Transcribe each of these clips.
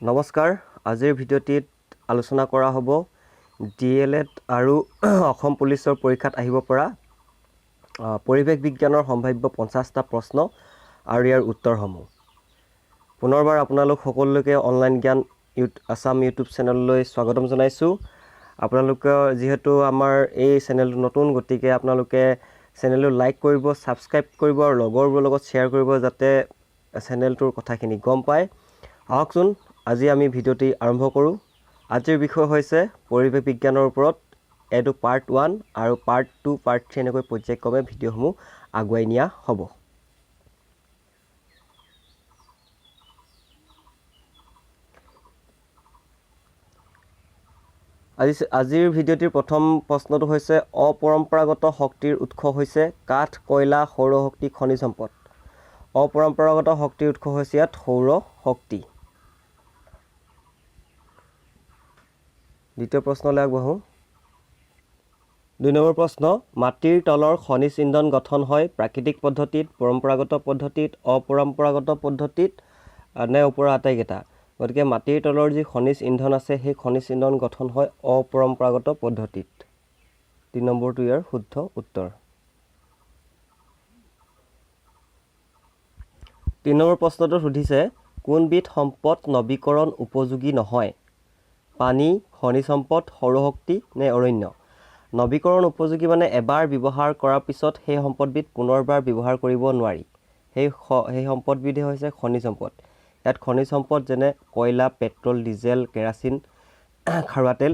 নমস্কাৰ আজিৰ ভিডিঅ'টিত আলোচনা কৰা হ'ব ডিএলএড আৰু অসম পুলিচৰ পৰীক্ষাত আহিব পৰা পৰিৱেশ বিজ্ঞানৰ সম্ভাৱ্য 50টা প্ৰশ্ন আৰু ইয়াৰ উত্তৰসমূহ পুনৰবাৰ আপোনালোক সকলোকে অনলাইন জ্ঞান আসাম ইউটিউব চেনেললৈ স্বাগতম জনাইছো আপোনালোকে যেহেতু আমাৰ এই চেনেলটো নতুন গতিকে আপোনালোকে চেনেলটো লাইক কৰিব সাবস্ক্ৰাইব কৰিব আৰু লগৰবোৰৰ লগত শ্বেয়াৰ কৰিব যাতে চেনেলটোৰ কথাখিনি গম পায় আহকচোন আজি আমি ভিডিঅ'টি আৰম্ভ কৰোঁ আজিৰ বিষয় হৈছে পৰিৱেশ বিজ্ঞানৰ ওপৰত এটো পাৰ্ট 1 আৰু পাৰ্ট 2 পাৰ্ট 3 এনেকৈ পৰ্যায়ক্ৰমে ভিডিঅ'সমূহ আগুৱাই নিয়া হ'ব আজিৰ ভিডিঅ'টিৰ প্ৰথম প্ৰশ্নটো হৈছে অপৰম্পৰাগত শক্তিৰ উৎস হৈছে কাঠ কয়লা সৌৰ শক্তি খনিজ সম্পদ অপৰম্পৰাগত শক্তিৰ উৎস হৈছে ইয়াত সৌৰ শক্তি দ্বিতীয় প্ৰশ্নলৈ আগবাঢ়ো 2 নম্বৰ প্ৰশ্ন মাটিৰ তলৰ খনিজ ইন্ধন গঠন হয় প্ৰাকৃতিক পদ্ধতিত পৰম্পৰাগত পদ্ধতিত অপৰম্পৰাগত পদ্ধতিত নে ওপৰৰ আটাইকেইটা গতিকে মাটিৰ তলৰ যি খনিজ ইন্ধন আছে সেই খনিজ ইন্ধন গঠন হয় অপৰম্পৰাগত পদ্ধতিত 3 নম্বৰটো ইয়াৰ শুদ্ধ উত্তৰ 3 নম্বৰ প্ৰশ্নটো সুধিছে কোনবিধ সম্পদ নৱীকৰণ উপযোগী নহয় পানী খনিজ সম্পদ সৌৰ শক্তি নে অৰণ্য নৱীকৰণ উপযোগী মানে এবাৰ ব্যৱহাৰ কৰাৰ পিছত সেই সম্পদবিধ পুনৰবাৰ ব্যৱহাৰ কৰিব নোৱাৰি সেই সম্পদবিধ হৈছে খনিজ সম্পদ ইয়াত খনিজ সম্পদ যেনে কয়লা পেট্ৰল ডিজেল কেৰাচিন খাৰুৱা তেল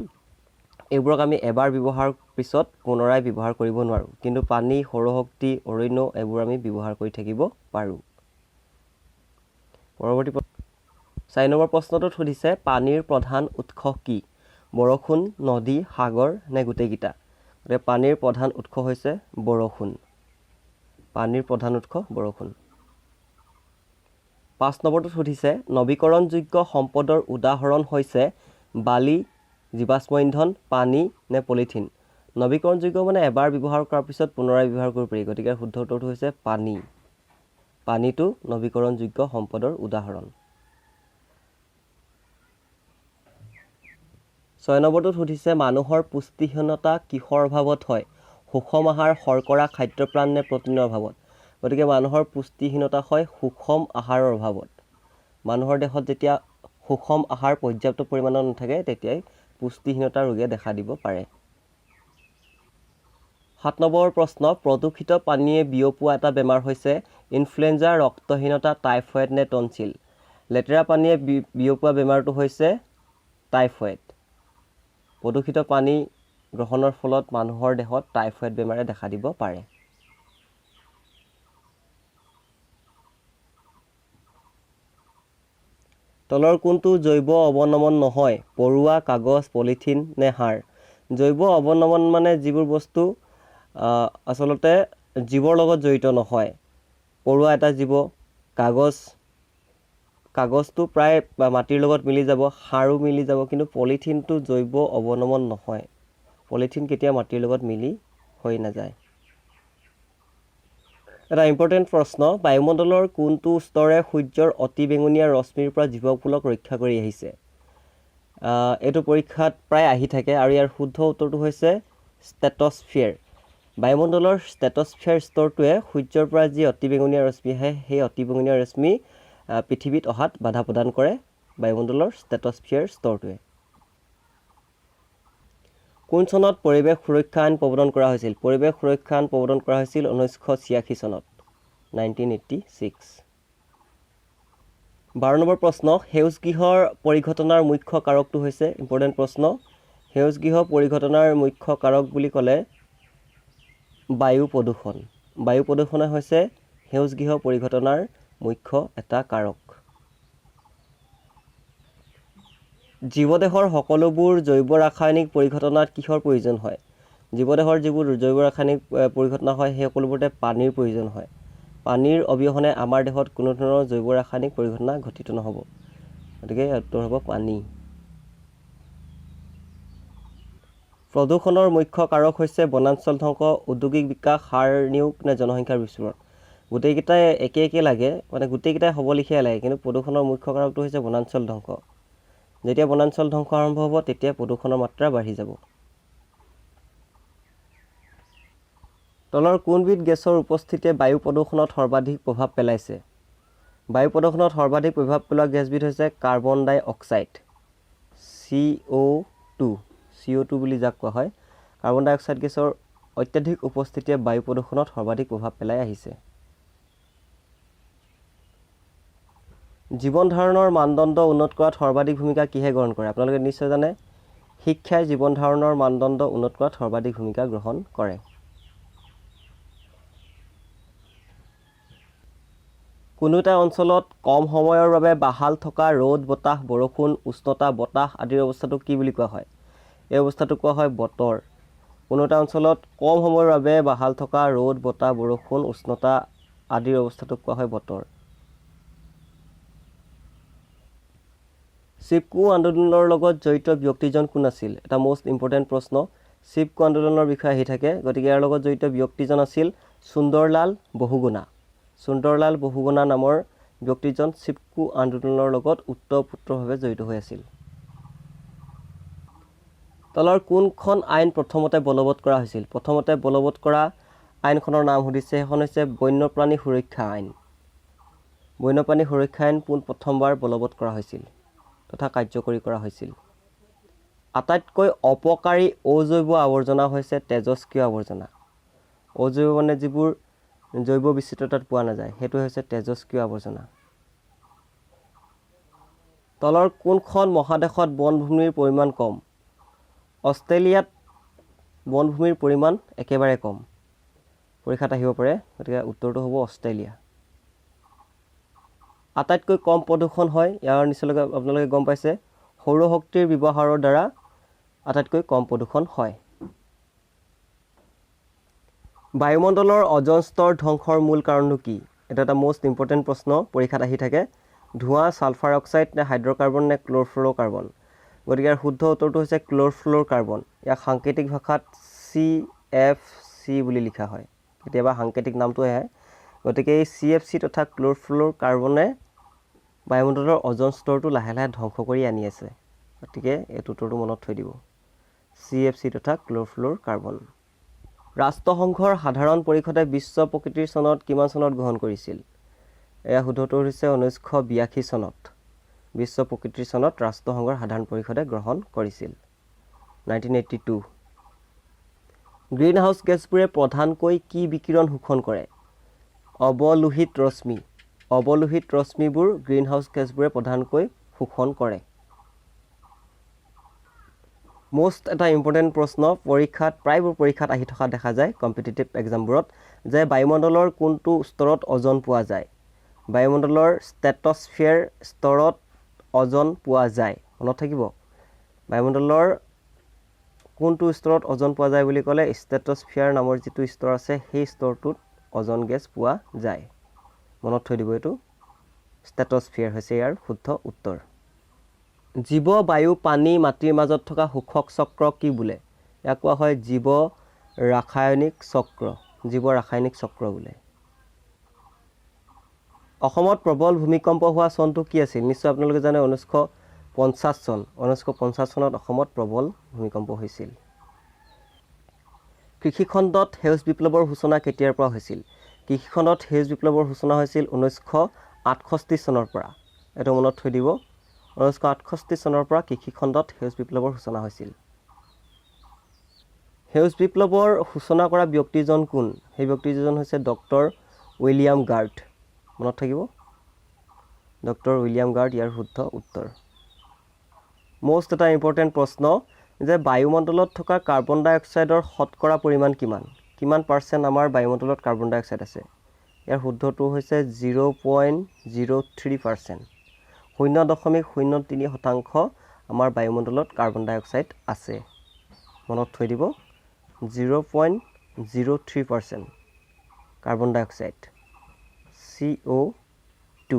এইবোৰক আমি এবাৰ ব্যৱহাৰ পিছত পুনৰাই ব্যৱহাৰ কৰিব নোৱাৰো কিন্তু পানী সৌৰ শক্তি অৰণ্য এইবোৰ আমি ব্যৱহাৰ কৰি থাকিব পাৰো পৰৱৰ্তী 4 নম্বৰ প্ৰশ্নটোত সুধিছে পানীৰ প্ৰধান উৎস কি বৰষুণ নদী সাগৰ নে গোটেইকিটা গতিকে পানীৰ প্ৰধান উৎস হৈছে বৰষুণ পানীৰ প্ৰধান উৎস বৰষুণ 5 নম্বৰটোত সুধিছে নৱীকৰণযোগ্য সম্পদৰ উদাহৰণ হৈছে বালি জীৱাশ্ম ইন্ধন পানী নে পলিথিন নৱীকৰণযোগ্য মানে এবাৰ ব্যৱহাৰ কৰাৰ পিছত পুনৰাই ব্যৱহাৰ কৰিব পাৰি গতিকে শুদ্ধ উত্তৰটো হৈছে পানী পানীটো নৱীকৰণযোগ্য সম্পদৰ উদাহৰণ 6 নম্বৰটোত সুধিছে মানুহৰ পুষ্টিহীনতা কিহৰ অভাৱত হয় সুষম আহাৰ শৰ্কৰা খাদ্যপ্ৰাণ নে প্ৰটিনৰ অভাৱত গতিকে মানুহৰ পুষ্টিহীনতা হয় সুষম আহাৰৰ অভাৱত মানুহৰ দেহত যেতিয়া সুষম আহাৰ পৰ্যাপ্ত পৰিমাণৰ নাথাকে তেতিয়াই পুষ্টিহীনতা ৰোগে দেখা দিব পাৰে 7 নম্বৰ প্ৰশ্ন প্ৰদূষিত পানীয়ে বিয়পোৱা এটা বেমাৰ হৈছে ইনফ্লুৱেঞ্জা ৰক্তহীনতা টাইফয়েড নে টনচিল লেতেৰা পানীয়ে বিয়পোৱা বেমাৰটো হৈছে টাইফয়েড প্ৰদূষিত পানী গ্ৰহণৰ ফলত মানুহৰ দেহত টাইফয়েড বেমাৰে দেখা দিব পাৰে তলৰ কোনটো জৈৱ অৱনমন নহয় পৰুৱা কাগজ পলিথিন নে হাড় জৈৱ অৱনমন মানে যিবোৰ বস্তু আসলতে জীৱৰ লগত জড়িত নহয় পৰুৱা এটা জীৱ কাগজটো প্ৰায় মাটিৰ লগত মিলি যাব হাড়ো মিলি যাব কিন্তু পলিথিনটো জৈৱ অৱনমন নহয় পলিথিন কেতিয়া মাটিৰ লগত মিলি হৈ নাযায় এটা ইম্পৰ্টেন্ট প্ৰশ্ন বায়ুমণ্ডলৰ কোনটো স্তৰে সূৰ্যৰ অতি বেঙুনীয়া ৰশ্মিৰ পৰা জীৱকুলক ৰক্ষা কৰি আহিছে এটো পৰীক্ষাত প্ৰায় আহি থাকে আৰু ইয়াৰ শুদ্ধ উত্তৰটো হৈছে ষ্ট্ৰেটস্ফিয়াৰ বায়ুমণ্ডলৰ ষ্ট্ৰেটস্ফিয়াৰ স্তৰটোৱে সূৰ্যৰ পৰা যি অতি বেঙুনীয়া ৰশ্মি আহে সেই অতি বেঙুনীয়া ৰশ্মি পৃথিৱীত অহাত বাধা প্ৰদান কৰে বায়ুমণ্ডলৰ ষ্ট্ৰেটস্ফিয়াৰ স্তৰটোৱে কোন চনত পৰিৱেশ সুৰক্ষা আইন প্ৰৱৰ্তন কৰা হৈছিল পৰিৱেশ সুৰক্ষা আইন প্ৰৱৰ্তন কৰা হৈছিল 1986 চনত 1986 12 নম্বৰ প্ৰশ্ন সেউজ গৃহৰ পৰিঘটনাৰ মুখ্য কাৰকটো হৈছে ইম্পৰ্টেন্ট প্ৰশ্ন সেউজ গৃহ পৰিঘটনাৰ মুখ্য কাৰক বুলি ক'লে বায়ু প্ৰদূষণ হৈছে সেউজ গৃহ পৰিঘটনাৰ মুখ্য এটা কাৰক জীৱদেহৰ সকলোবোৰ জৈৱ ৰাসায়নিক পৰিঘটনাত কিহৰ প্ৰয়োজন হয় জীৱদেহৰ যিবোৰ জৈৱ ৰাসায়নিক পৰিঘটনা হয় সেই সকলোবোৰতে পানীৰ প্ৰয়োজন হয় পানীৰ অবিহনে আমাৰ দেহত কোনো ধৰণৰ জৈৱ ৰাসায়নিক পৰিঘটনা ঘটিত নহব গতিকে উত্তৰ হ'ব পানী প্ৰদূষণৰ মুখ্য কাৰক হৈছে বনাঞ্চল ধ্বংস ঔদ্যোগিক বিকাশ সাৰ নিয়োগ নে জনসংখ্যাৰ বিস্ফোৰণ গোটেইকেইটাই একে লাগে মানে গোটেইকেইটাই হ'ব লিখিয়া লাগে কিন্তু প্ৰদূষণৰ মুখ্য কাৰকটো হৈছে বনাঞ্চল ধ্বংস যেতিয়া বনাঞ্চল ধ্বংস আৰম্ভ হ'ব তেতিয়া প্ৰদূষণৰ মাত্ৰা বাঢ়ি যাব। তলৰ কোনবিধ গেছৰ উপস্থিতিয়ে বায়ু প্ৰদূষণত সৰ্বাধিক প্ৰভাৱ পেলাইছে? বায়ু প্ৰদূষণত সৰ্বাধিক প্ৰভাৱ পেলোৱা গেছবিধ হৈছে কাৰ্বন ডাই অক্সাইড, CO2 বুলি যাক কোৱা হয়। কাৰ্বন ডাই অক্সাইড গেছৰ অত্যাধিক উপস্থিতিয়ে বায়ু প্ৰদূষণত সৰ্বাধিক প্ৰভাৱ পেলাই আহিছে। জীৱন ধাৰণৰ মানদণ্ড উন্নত কৰাত সৰ্বাধিক ভূমিকা কিহে গ্ৰহণ কৰে? আপোনালোকে নিশ্চয় জানে, শিক্ষাই জীৱন ধাৰণৰ মানদণ্ড উন্নত কৰাত সৰ্বাধিক ভূমিকা গ্ৰহণ কৰে। কোনো এটা অঞ্চলত কম সময়ৰ বাবে বাহাল থকা ৰ'দ, বতাহ, বৰষুণ, উষ্ণতা, বতাহ আদিৰ অৱস্থাটোক কি বুলি কোৱা হয়? এই অৱস্থাটোক কোৱা হয় বতৰ। কোনো এটা অঞ্চলত কম সময়ৰ বাবে বাহাল থকা ৰ'দ, বতাহ, বৰষুণ, উষ্ণতা আদিৰ অৱস্থাটোক কোৱা হয় বতৰ। চিপকো আন্দোলনৰ লগত জড়িত ব্যক্তিজন কোন আছিল? এটা মোষ্ট ইম্পৰ্টেণ্ট প্ৰশ্ন। চিপকো আন্দোলনৰ বিষয়ে আহি থাকে, গতিকে ইয়াৰ লগত জড়িত ব্যক্তিজন আছিল সুন্দৰলাল বহুগুণা। সুন্দৰলাল বহুগুণা নামৰ ব্যক্তিজন চিপকো আন্দোলনৰ লগত ওতঃপ্ৰোতভাৱে জড়িত হৈ আছিল। তলৰ কোনখন আইন প্ৰথমতে বলবৎ কৰা হৈছিল? প্ৰথমতে বলবৎ কৰা আইনখনৰ নাম সুধিছে, সেইখন হৈছে বন্যপ্ৰাণী সুৰক্ষা আইন। বন্যপ্ৰাণী সুৰক্ষা আইন প্ৰথমবাৰ বলবৎ কৰা হৈছিল তথা কাৰ্যকৰী কৰা হৈছিল। আটাইতকৈ অপকাৰী অজৈব আৱৰ্জনা হৈছে তেজস্ক্ৰিয় আৱৰ্জনা। অজৈব মানে যিবোৰ জৈৱ বিচিত্ৰতাত পোৱা নাযায়, সেইটো হৈছে তেজস্ক্ৰিয় আৱৰ্জনা। তলৰ কোনখন মহাদেশত বনভূমিৰ পৰিমাণ কম? অষ্ট্ৰেলিয়াত বনভূমিৰ পৰিমাণ একেবাৰে কম। পৰীক্ষাত আহিব পাৰে, গতিকে উত্তৰটো হ'ব অষ্ট্ৰেলিয়া। আটাইতকৈ কম প্ৰদূষণ হয়, ইয়াৰ নিশ্চয় আপোনালোকে গম পাইছে, সৌৰশক্তিৰ ব্যৱহাৰৰ দ্বাৰা আটাইতকৈ কম প্ৰদূষণ হয়। বায়ুমণ্ডলৰ অজন স্তৰ ধ্বংসৰ মূল কাৰণটো কি? এটা এটা মোষ্ট ইম্পৰ্টেণ্ট প্ৰশ্ন, পৰীক্ষাত আহি থাকে। ধোঁৱা, ছালফাৰ অক্সাইড নে হাইড্ৰ'কাৰ্বন নে ক্ল'ৰফ্ল'ৰকাৰ্বন? গতিকে ইয়াৰ শুদ্ধ উত্তৰটো হৈছে ক্ল'ৰফ্ল'ৰকাৰ্বন। ইয়াক সাংকেতিক ভাষাত CFC বুলি লিখা হয়, কেতিয়াবা সাংকেতিক নামটো আহে। গতিকে এই CFC তথা ক্ল'ৰফ্ল'ৰকাৰ্বনে বায়ুমণ্ডলৰ অজন স্তৰটো লাহে লাহে ধ্বংস কৰি আনি আছে। গতিকে এইটো উত্তৰটো মনত থৈ দিব, CFC তথা ক্ল'ৰফ্ল'ৰকাৰ্বন। ৰাষ্ট্ৰসংঘৰ সাধাৰণ পৰিষদে বিশ্ব প্ৰকৃতিৰ চনত কিমান চনত গ্ৰহণ কৰিছিল? এয়া শুদ্ধ উত্তৰ হৈছে 1982 চনত। বিশ্ব প্ৰকৃতিৰ চনত ৰাষ্ট্ৰসংঘৰ সাধাৰণ পৰিষদে গ্ৰহণ কৰিছিল, 1982। গ্ৰীণ হাউচ গেছবোৰে প্ৰধানকৈ কি বিকিৰণ শোষণ কৰে? অৱলোহিত ৰশ্মি। অৱলোহিত ৰশ্মিবোৰ গ্ৰীণ হাউচ গেছবোৰে প্ৰধানকৈ শোষণ কৰে। মোষ্ট এটা ইম্পৰ্টেণ্ট প্ৰশ্ন, প্ৰায়বোৰ পৰীক্ষাত আহি থকা দেখা যায় কম্পিটিটিভ এক্সামবোৰত, যে বায়ুমণ্ডলৰ কোনটো স্তৰত অজন পোৱা যায়? বায়ুমণ্ডলৰ ষ্ট্ৰেটস্ফিয়াৰ স্তৰত অজন পোৱা যায়। মনত থাকিব, বায়ুমণ্ডলৰ কোনটো স্তৰত অজন পোৱা যায় বুলি ক'লে ষ্ট্ৰেটস্ফিয়াৰ নামৰ যিটো স্তৰ আছে, সেই স্তৰটোত অজন গেছ পোৱা যায়। মনত থৈ দিব, এইটো ষ্ট্ৰেটস্ফিয়াৰ হৈছে ইয়াৰ শুদ্ধ উত্তৰ। জীৱ, বায়ু, পানী, মাটিৰ মাজত থকা শোষক চক্ৰ কি বোলে? ইয়াক কোৱা হয় জীৱ ৰাসায়নিক চক্ৰ। জীৱ ৰাসায়নিক চক্ৰ বোলে। অসমত প্ৰবল ভূমিকম্প হোৱা চনটো কি আছিল? নিশ্চয় আপোনালোকে জানে, 1950 চন। 1950 চনত অসমত প্ৰবল ভূমিকম্প হৈছিল। কৃষিখণ্ডত সেউজ বিপ্লৱৰ সূচনা কেতিয়াৰ পৰা হৈছিল? কৃষিখণ্ডত সেউজ বিপ্লৱৰ সূচনা হৈছিল 1968 চনৰ পৰা। এইটো মনত থৈ দিব, 1968 চনৰ পৰা কৃষিখণ্ডত সেউজ বিপ্লৱৰ সূচনা হৈছিল। সেউজ বিপ্লৱৰ সূচনা কৰা ব্যক্তিজন কোন? সেই ব্যক্তিজন হৈছে ডক্টৰ উইলিয়াম গাৰ্ড। মনত থাকিব, ডক্টৰ উইলিয়াম গাৰ্ড ইয়াৰ শুদ্ধ উত্তৰ। মোষ্ট এটা ইম্পৰ্টেণ্ট প্ৰশ্ন, যে বায়ুমণ্ডলত থকা কাৰ্বন ডাই অক্সাইডৰ শতকৰা পৰিমাণ কিমান? কিমান পাৰ্চেণ্ট আমাৰ বায়ুমণ্ডলত কাৰ্বন ডাই অক্সাইড আছে? ইয়াৰ শুদ্ধটো হৈছে 0.03%। 0.03% আমাৰ বায়ুমণ্ডলত কাৰ্বন ডাই অক্সাইড আছে। মনত থৈ দিব, 0.03% কাৰ্বন ডাই অক্সাইড, CO2।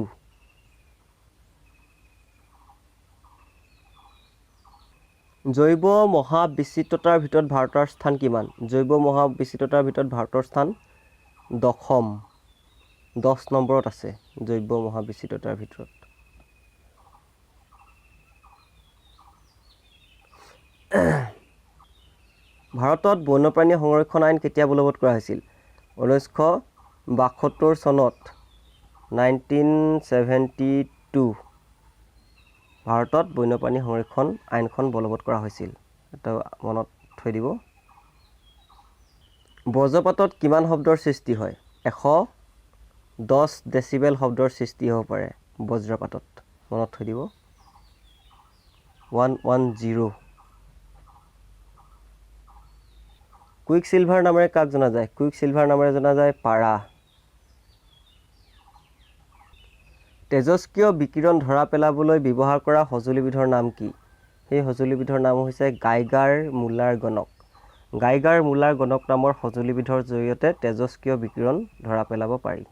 জৈৱ মহাবিচিত্ৰতাৰ ভিতৰত ভাৰতৰ স্থান কিমান? জৈৱ মহাবিচিত্ৰতাৰ ভিতৰত ভাৰতৰ স্থান 10ম, 10 নম্বৰত আছে জৈৱ মহাবিচিত্ৰতাৰ ভিতৰত। ভাৰতত বন্যপ্ৰাণী সংৰক্ষণ আইন কেতিয়া বলবৎ কৰা হৈছিল? 1972 চনত 1972 ভাৰতত বন্যপ্ৰাণী সংৰক্ষণ আইনখন বলবৎ কৰা হৈছিল। এটা মনত থৈ দিব। বজ্ৰপাতত কিমান শব্দৰ সৃষ্টি হয়? 110 ডেচিবেল শব্দৰ সৃষ্টি হ'ব পাৰে বজ্ৰপাতত। মনত থৈ দিব। 110। কুইক চিলভাৰ নামেৰে কাক জনা যায়? কুইক চিলভাৰ নামেৰে জনা যায় পাৰা। তেজস্ক্ৰিয় বিকিৰণ ধৰা পেলাবলৈ ব্যৱহাৰ কৰা সঁজুলিবিধৰ নাম কি? সেই সঁজুলিবিধৰ নাম হৈছে গাইগাৰ মুলাৰ গণক। গাইগাৰ মুলাৰ গণক নামৰ সঁজুলিবিধৰ জৰিয়তে তেজস্ক্ৰিয় বিকিৰণ ধৰা পেলাব পাৰি।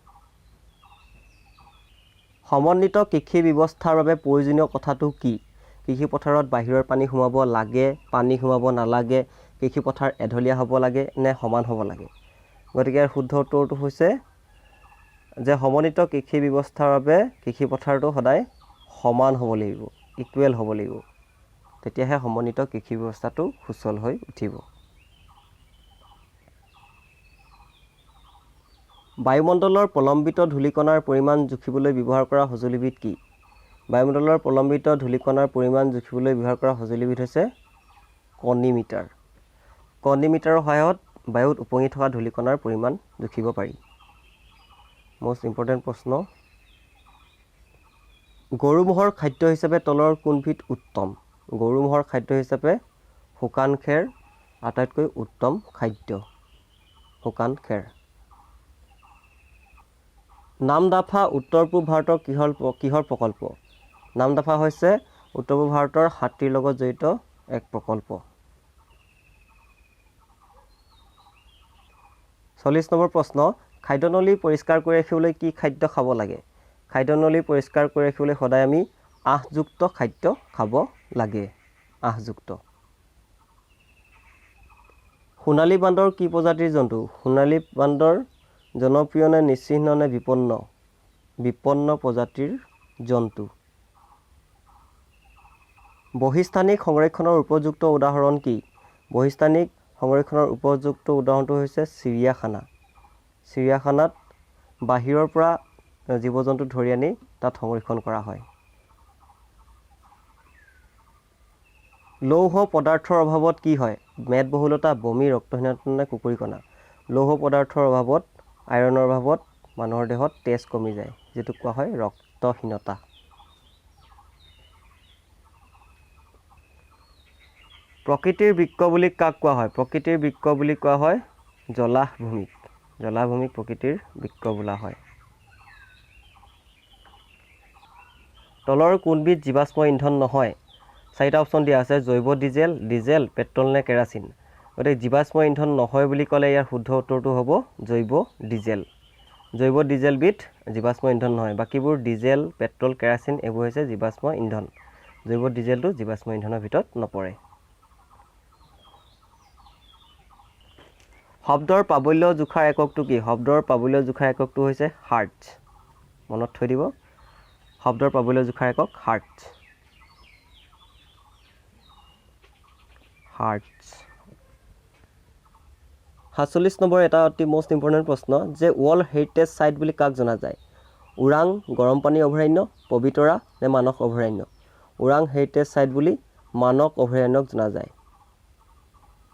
সমন্বিত কৃষি ব্যৱস্থাৰ বাবে প্ৰয়োজনীয় কথাটো কি? কৃষি পথাৰত বাহিৰৰ পানী সোমাব লাগে, পানী সোমাব নালাগে, কৃষি পথাৰ এঢলীয়া হ'ব লাগে নে সমান হ'ব লাগে? গতিকে ইয়াৰ শুদ্ধ উত্তৰটো হৈছে যে সমন্বিত কৃষি ব্যৱস্থাৰ বাবে কৃষি পথাৰটো সদায় সমান হ'ব লাগিব, ইকুৱেল হ'ব লাগিব। তেতিয়াহে সমন্বিত কৃষি ব্যৱস্থাটো সুচল হৈ উঠিব। বায়ুমণ্ডলৰ প্ৰলম্বিত ধূলিকণাৰ পৰিমাণ জুখিবলৈ ব্যৱহাৰ কৰা সঁজুলিবিধ কি? বায়ুমণ্ডলৰ প্ৰলম্বিত ধূলিকণাৰ পৰিমাণ জুখিবলৈ ব্যৱহাৰ কৰা সঁজুলিবিধ হৈছে কণিমিটাৰ। কণিমিটাৰৰ সহায়ত বায়ুত উপঙি থকা ধূলিকণাৰ পৰিমাণ জুখিব পাৰি। মোষ্ট ইম্পৰ্টেণ্ট প্ৰশ্ন। গৰু ম'হৰ খাদ্য হিচাপে তলৰ কোনবিধ উত্তম? গৰু ম'হৰ খাদ্য হিচাপে শুকান খেৰ আটাইতকৈ উত্তম খাদ্য। শুকান খেৰ। নামদাফা উত্তৰ পূব ভাৰতৰ কিহৰ প্ৰকল্প? নামদাফা হৈছে উত্তৰ পূব ভাৰতৰ হাতীৰ লগত জড়িত এক প্ৰকল্প। 40 নম্বৰ প্ৰশ্ন। খাদ্যনলী পৰিষ্কাৰ কৰি ৰাখিবলৈ কি খাদ্য খাব লাগে? খাদ্যনলী পৰিষ্কাৰ কৰি ৰাখিবলৈ সদায় আমি আঁহযুক্ত খাদ্য খাব লাগে। আঁহযুক্ত। সোণালী বান্দৰ কি প্ৰজাতিৰ জন্তু? সোণালী বান্দৰ জনপ্ৰিয় নে নিচিহ্ন নে বিপন্ন? বিপন্ন প্ৰজাতিৰ জন্তু। বহিস্থানিক সংৰক্ষণৰ উপযুক্ত উদাহৰণ কি? বহিস্থানিক সংৰক্ষণৰ উপযুক্ত উদাহৰণটো হৈছে চিৰিয়াখানা। চিৰিয়াখানাত বাহিৰৰ পৰা জীৱ জন্তু ধৰি আনি তাত সংৰক্ষণ কৰা হয়। লৌহ পদাৰ্থৰ অভাৱত কি হয়? মেদবহুলতা, বমি, ৰক্তহীনতা নে কুকুৰিকণা? লৌহ পদাৰ্থৰ অভাৱত, আইৰণৰ অভাৱত মানুহৰ দেহত তেজ কমি যায়, যিটো কোৱা হয় ৰক্তহীনতা। প্ৰকৃতিৰ বৃক্ক বুলি কাক কোৱা হয়? প্ৰকৃতিৰ বৃক্ক বুলি কোৱা হয় জলাহভূমিক। জলাহভূমিক প্ৰকৃতিৰ বৃক্ক বোলা হয়। তলৰ কোনবিধ জীৱাশ্ম ইন্ধন নহয়? 4টা অপশ্যন দিয়া আছে, জৈৱ ডিজেল, ডিজেল, পেট্ৰল নে কেৰাচিন। গতিকে জীৱাশ্ম ইন্ধন নহয় বুলি ক'লে ইয়াৰ শুদ্ধ উত্তৰটো হ'ব জৈৱ ডিজেল। জৈৱ ডিজেলবিধ জীৱাশ্ম ইন্ধন নহয়। বাকীবোৰ ডিজেল, পেট্ৰল, কেৰাচিন এইবোৰ হৈছে জীৱাশ্ম ইন্ধন। জৈৱ ডিজেলটো জীৱাশ্ম ইন্ধনৰ ভিতৰত নপৰে। শব্দৰ প্ৰাবল্য জোখাৰ এককটো কি? শব্দৰ প্ৰাবল্য জোখাৰ এককটো হৈছে হাৰ্টজ। মনত থৈ দিব। শব্দৰ প্ৰাবল্য জোখাৰ একক হাৰ্টজ। হাৰ্টজ। 47 নম্বৰ এটা অতি মোষ্ট ইম্পৰ্টেণ্ট প্ৰশ্ন যে ৱৰ্ল্ড হেৰিটেজ চাইট বুলি কাক জনা যায়? ওৰাং গৰমপানী অভয়াৰণ্য, পবিতৰা নে মানস অভয়াৰণ্য? ওৰাং হেৰিটেজ চাইট বুলি মানস অভয়াৰণ্যক জনা যায়।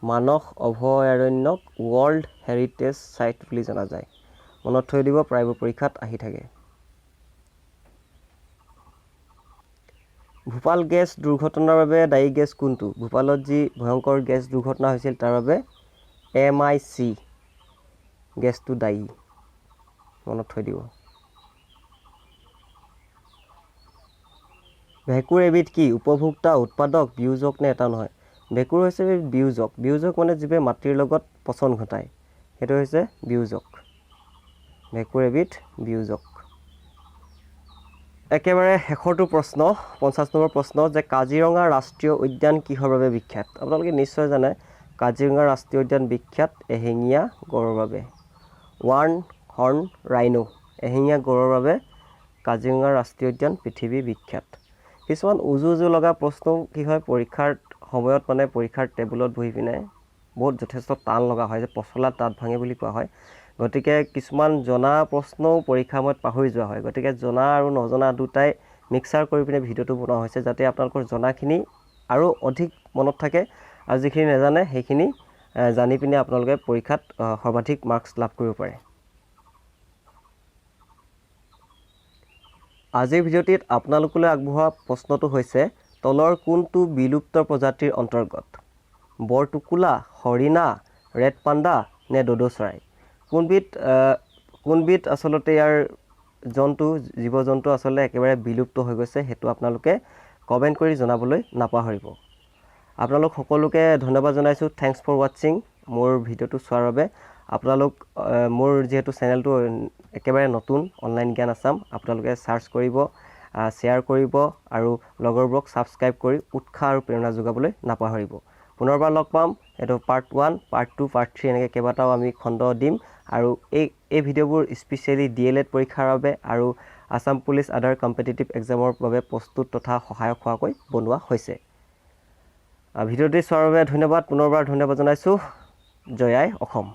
মানস অভয়াৰণ্যক ৱৰ্ল্ড হেৰিটেজ চাইট বুলি জনা যায়। মনত থৈ দিব, প্ৰায়বোৰ পৰীক্ষাত আহি থাকে। ভূপাল গেছ দুৰ্ঘটনাৰ বাবে দায়ী গেছ কোনটো? ভূপালত যি ভয়ংকৰ গেছ দুৰ্ঘটনা হৈছিল তাৰ বাবে MIC গেছটো দায়ী। মনত থৈ দিব। ভেঁকুৰ এবিধ কি? উপভোক্তা, উৎপাদক, বিয়োজক নে এটা নহয়? ভেঁকুৰ হৈছে বিয়োজক। বিয়োজক মানে যিবোৰে মাটিৰ লগত পচন ঘটায়, সেইটো হৈছে বিয়োজক। ভেঁকুৰ এবিধ বিয়োজক। একেবাৰে শেষৰটো প্ৰশ্ন, 50 নম্বৰ প্ৰশ্ন যে কাজিৰঙা ৰাষ্ট্ৰীয় উদ্যান কিহৰ বাবে বিখ্যাত? আপোনালোকে নিশ্চয় জানে কাজিৰঙা ৰাষ্ট্ৰীয় উদ্যান বিখ্যাত এশিঙীয়া গঁড়ৰ বাবে। ওৱান হৰ্ন ৰাইনো, এশিঙীয়া গঁড়ৰ বাবে কাজিৰঙা ৰাষ্ট্ৰীয় উদ্যান পৃথিৱী বিখ্যাত। কিছুমান উজু লগা প্ৰশ্ন কি হয় পৰীক্ষাৰ সময়ত মানে পৰীক্ষাৰ টেবুলত বহি পিনে বহুত যথেষ্ট টান লগা হয়, যে পচলা দাঁত ভাঙে বুলি কোৱা হয়। গতিকে কিছুমান জনা প্ৰশ্নও পৰীক্ষাৰ সময়ত পাহৰি যোৱা হয়। গতিকে জনা আৰু নজনা দুটাই মিক্সাৰ কৰি পিনে ভিডিঅ'টো বনোৱা হৈছে, যাতে আপোনালোকৰ জনাখিনি আৰু অধিক মনত থাকে আৰু যিখিনি নাজানে সেইখিনি জানি পিনে আপোনালোকে পৰীক্ষাত সৰ্বাধিক মাৰ্কছ লাভ কৰিব পাৰে। আজিৰ ভিডিঅ'টিত আপোনালোকলৈ আগবঢ়োৱা প্ৰশ্নটো হৈছে, তলৰ কোনটো বিলুপ্ত প্ৰজাতিৰ অন্তৰ্গত? বৰটোকোলা, হৰিণা, ৰেড পাণ্ডা নে ড'ডো চৰাই? কোনবিধ আচলতে ইয়াৰ জীৱ জন্তু আচলতে একেবাৰে বিলুপ্ত হৈ গৈছে, সেইটো আপোনালোকে কমেণ্ট কৰি জনাবলৈ নাপাহৰিব। আপোনালোক সকলোকে ধন্যবাদ জনাইছোঁ। থেংকছ ফৰ ৱাটছিং। মোৰ ভিডিঅ'টো চোৱাৰ বাবে। আপোনালোক মোৰ যিহেতু চেনেলটো একেবাৰে নতুন, অনলাইন জ্ঞান আছাম, আপোনালোকে ছাৰ্চ কৰিব, শ্বেয়াৰ কৰিব আৰু লগৰবোৰক ছাবস্ক্ৰাইব কৰি উৎসাহ আৰু প্ৰেৰণা যোগাবলৈ নাপাহৰিব। পুনৰবাৰ লগ পাম। এইটো পাৰ্ট 1, পাৰ্ট 2, পাৰ্ট 3 এনেকৈ কেইবাটাও আমি খণ্ড দিম আৰু এই ভিডিঅ'বোৰ স্পেচিয়েলি DLED পৰীক্ষাৰ বাবে আৰু আছাম পুলিচ আদাৰ কম্পিটিটিভ এক্সামৰ বাবে প্ৰস্তুত তথা সহায়ক হোৱাকৈ বনোৱা হৈছে। ভিডিঅ'টি চোৱাৰ বাবে ধন্যবাদ। পুনৰবাৰ ধন্যবাদ জনাইছোঁ। জয় আই অসম।